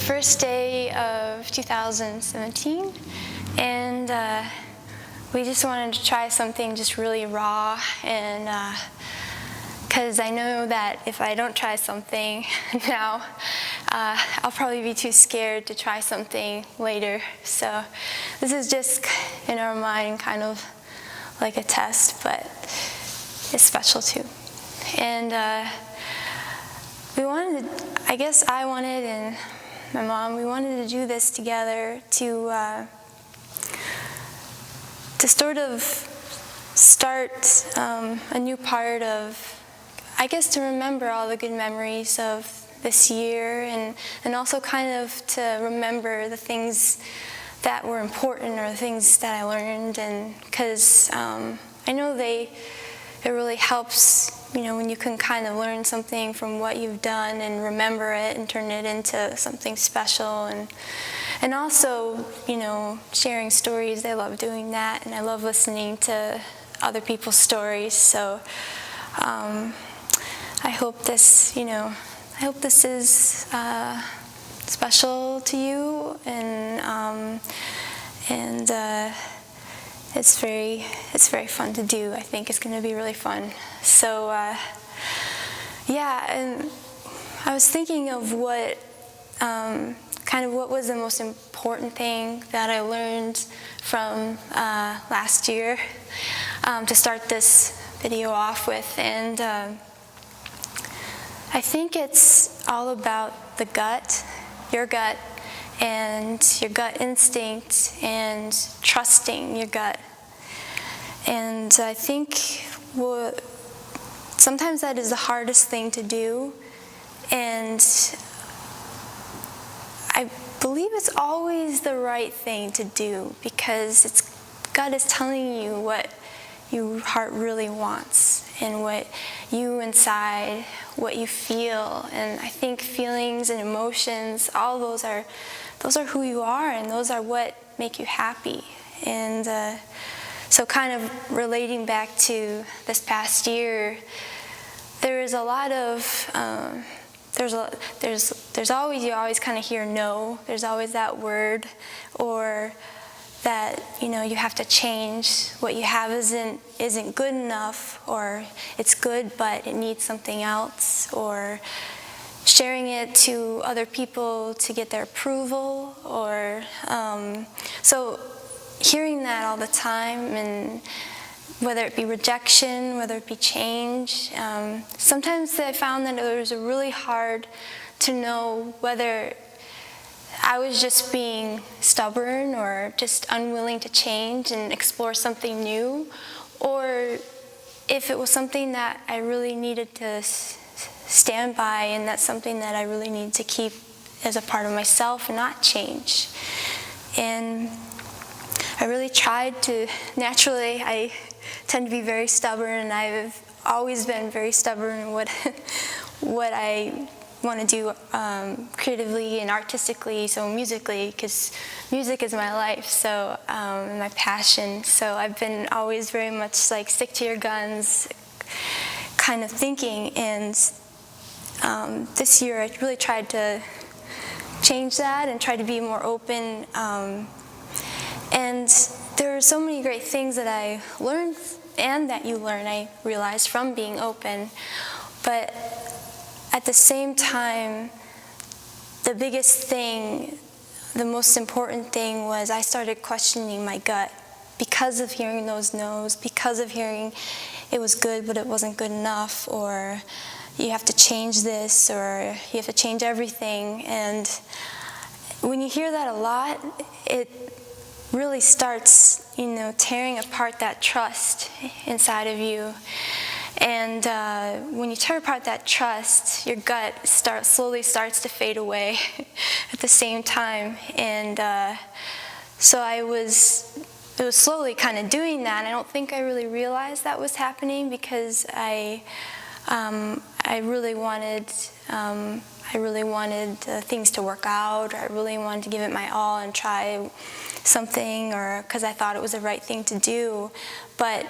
first day of 2017, and we just wanted to try something just really raw, and because I know that if I don't try something now, I'll probably be too scared to try something later. So this is just in our mind kind of like a test, but it's special too. And we wanted to, I guess I wanted, and my mom, we wanted to do this together to sort of start a new part of, I guess, to remember all the good memories of this year, and also kind of to remember the things that were important or the things that I learned, and because I know it really helps, you know, when you can kind of learn something from what you've done and remember it and turn it into something special, and also, you know, sharing stories. I love doing that, and I love listening to other people's stories. So I hope this, you know, I hope this is special to you, and it's very fun to do. I think it's going to be really fun. So yeah, and I was thinking of what what was the most important thing that I learned from last year to start this video off with, and I think it's all about the gut, your gut, and your gut instinct, and trusting your gut. And I think sometimes that is the hardest thing to do, and I believe it's always the right thing to do, because gut is telling you what your heart really wants, and what you inside, what you feel. And I think feelings and emotions, all those are who you are, and those are what make you happy. And so kind of relating back to this past year, there is a lot of you always kind of hear no. There's always that word, or that, you know, you have to change, what you have isn't good enough, or it's good but it needs something else, or sharing it to other people to get their approval, or so hearing that all the time, and whether it be rejection, whether it be change, sometimes I found that it was really hard to know whether I was just being stubborn or just unwilling to change and explore something new, or if it was something that I really needed to stand by, and that's something that I really need to keep as a part of myself and not change. And I really tried to, naturally, I tend to be very stubborn, and I've always been very stubborn in what I want to do creatively and artistically, so musically, because music is my life, so my passion. So I've been always very much like stick to your guns kind of thinking, and this year I really tried to change that and try to be more open, and there are so many great things that I learned, and that you learn, I realized, from being open, but at the same time, the biggest thing, the most important thing was I started questioning my gut because of hearing those no's, because of hearing it was good but it wasn't good enough, or you have to change this, or you have to change everything. And when you hear that a lot, it really starts, you know, tearing apart that trust inside of you. And when you tear apart that trust, your gut slowly starts to fade away at the same time. And so it was slowly kind of doing that. I don't think I really realized that was happening, because I really wanted things to work out. I really wanted to give it my all and try something, or because I thought it was the right thing to do. But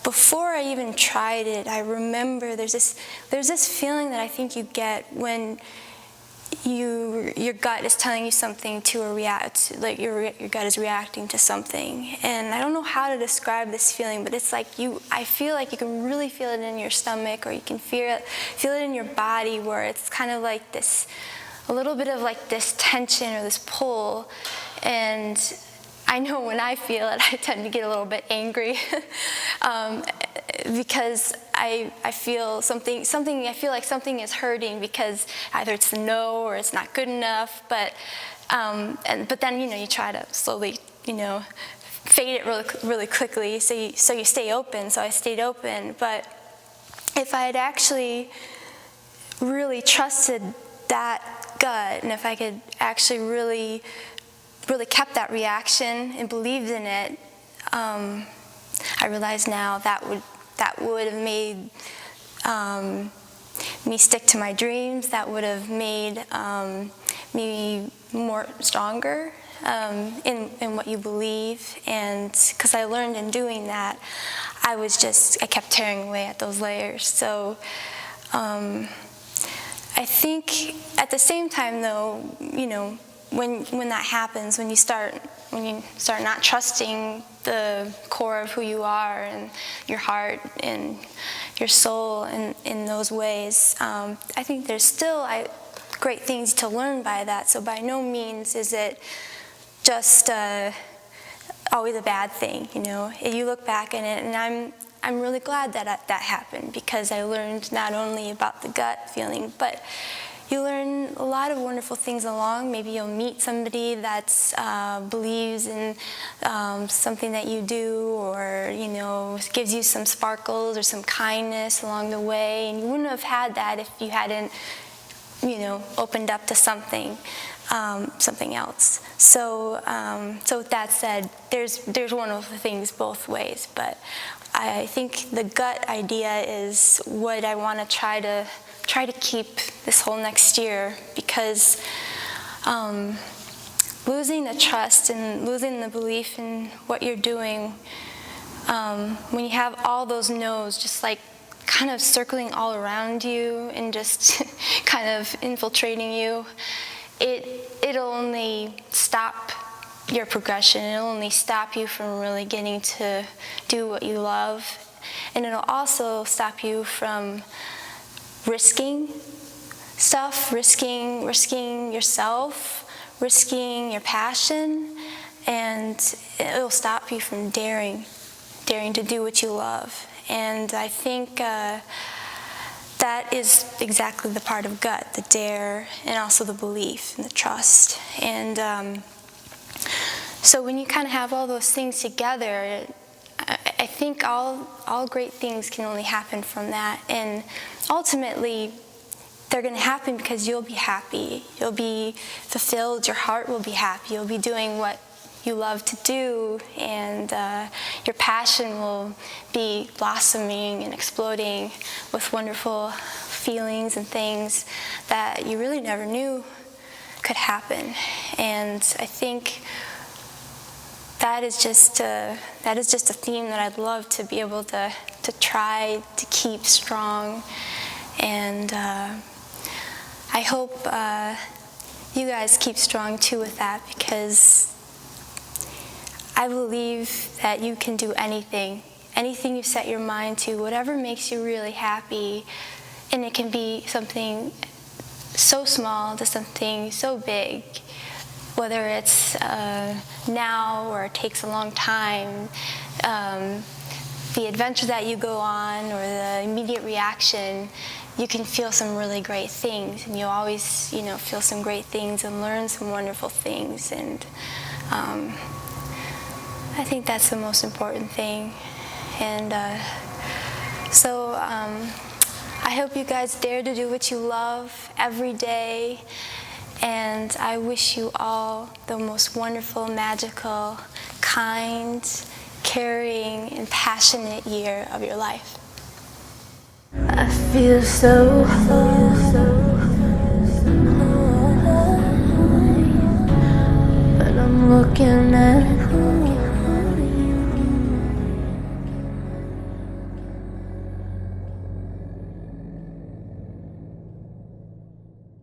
before I even tried it, I remember there's this feeling that I think you get when your gut is telling you something to a react, like your gut is reacting to something. And I don't know how to describe this feeling, but it's like I feel like you can really feel it in your stomach, or you can feel it in your body, where it's kind of like this, a little bit of like this tension or this pull. And I know when I feel it, I tend to get a little bit angry because I feel something, I feel like something is hurting, because either it's a no or it's not good enough. But then you try to slowly fade it really quickly, so you stay open. So I stayed open. But if I had actually really trusted that gut, and if I could actually really kept that reaction and believed in it, I realize now that would have made me stick to my dreams. That would have made me more stronger in what you believe. And because I learned in doing that, I kept tearing away at those layers. So I think at the same time, though, when that happens, when you start not trusting the core of who you are and your heart and your soul in those ways, I think there's still great things to learn by that. So by no means is it just always a bad thing. You look back in it, and I'm really glad that happened, because I learned not only about the gut feeling, but you learn a lot of wonderful things along. Maybe you'll meet somebody that believes in something that you do, or gives you some sparkles or some kindness along the way, and you wouldn't have had that if you hadn't opened up to something else. So with that said, there's wonderful things both ways, but I think the gut idea is what I want to try to keep this whole next year, because losing the trust and losing the belief in what you're doing, when you have all those no's just like kind of circling all around you and just kind of infiltrating you, it'll only stop your progression. It'll only stop you from really getting to do what you love, and it'll also stop you from risking stuff, risking yourself, risking your passion, and it'll stop you from daring to do what you love. And I think that is exactly the part of gut, the dare, and also the belief and the trust. And so when you kind of have all those things together, I think all great things can only happen from that. And ultimately, they're going to happen because you'll be happy. You'll be fulfilled. Your heart will be happy. You'll be doing what you love to do, and your passion will be blossoming and exploding with wonderful feelings and things that you really never knew could happen. And I think that is just a theme that I'd love to be able to try to keep strong. And I hope you guys keep strong too with that, because I believe that you can do anything you set your mind to, whatever makes you really happy. And it can be something so small to something so big, whether it's now or it takes a long time. The adventure that you go on or the immediate reaction, you can feel some really great things, and you'll always feel some great things and learn some wonderful things. And I think that's the most important thing. And so I hope you guys dare to do what you love every day. And I wish you all the most wonderful, magical, kind, caring, and passionate year of your life. I feel so high, but I'm looking at